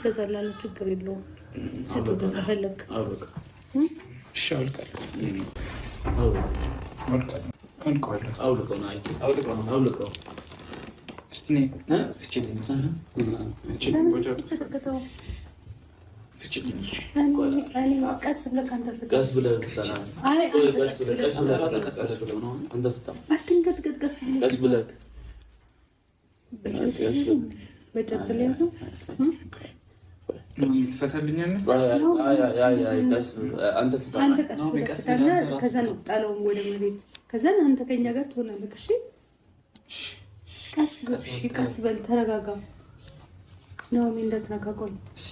ከዛላለ ችግር የለውም ስትወጣ ከፈለክ አውልቅ እሺ አውልቃለሁ አውልቀው እስቲ ፍቺልኝ ቀስ ብለህ ካንተ ቀስ ብለህ አትንቀጥቀጥ ቀስ ብለህ በጨብለ ነው ትፈታልኛለህ አንተ ቀስ ብለህ ከዛ ጣለው ወደ መሬት ከዛ አንተ ከኛ ጋር ትሆናለህ እሺ ቀስ በል ተረጋጋ ነው ምን እንደተረጋጋው እሺ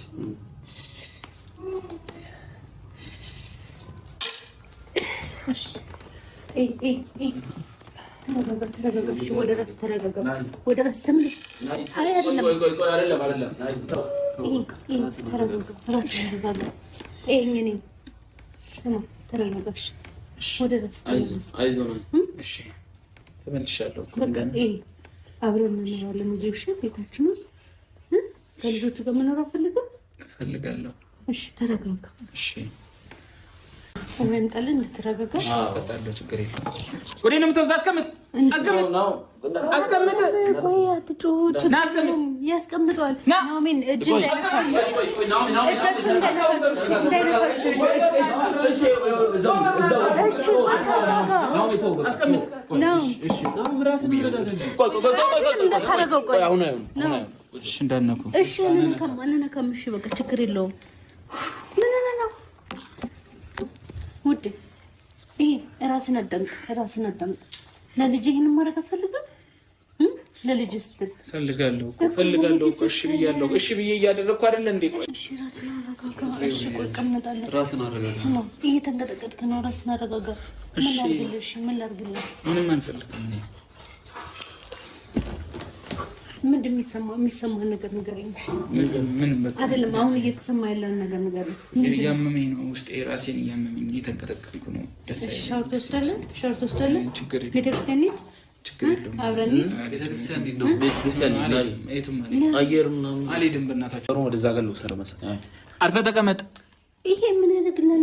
ወደ ራስ ተረጋጋ ወደ ራስ ተመለስ አይደለም ተረጋጋሽ ወደ ራስ አይዞህ እሺ ተመልሻለሁ አብረን እንኖራለን እዚህ እሺ ቤታችን ውስጥ ከልጆቹ ጋር መኖር እፈልጋለሁ እሺ ተረጋጋ እሺ ወይም ጣልን እንድትረጋጋ ተጣጣለው ችግር የለም ወዴ ነው የምትወስድ አስቀምጥ ቆይ አትጮህ ያስቀምጠዋል ናኦሚን እጅ እንዳይነካ እጃችን እንዳይነካችሁ እሺ አስቀምጥ ነው እሺ ቆይ አሁን እሺ እንዳነኩ እሺ እንነካም እሺ በቃ ችግር የለውም ውድ ይሄ ራስን አዳምጥ ለልጅ ይሄን ማረግ ፈልገህ ለልጅ ስትል ፈልጋለሁ እሺ ብዬ እያደረኩ አይደል እንዴ እሺ ራስን አረጋጋ እሺ ቆይ ቀመጣለሁ ራስን አረጋጋ ስማ ይሄ ተንቀጠቀጥክ ነው ራስን አረጋጋ ምን ላድርግልህ ምንም አንፈልግም ምንድን የሚሰማ ነገር ንገረኝ ምን አይደለም አሁን እየተሰማ ያለው ነገር ንገረኝ ያመመኝ ነው ውስጤ ራሴን ያመመኝ እየተንቀጠቀጥኩ ነው ደስ አይልም ሻወር ትወስዳለህ ቤተክርስቲያን እንሂድ ችግር የለውም አብረን ቤተክርስቲያን ነው ቤተክርስቲያን ነው አየር ምናምን አልሄድም በእናታችሁ ወደዛ ጋር ልውሰድ መሰለኝ አርፈህ ተቀመጥ ይሄ ምን ያደርግልናል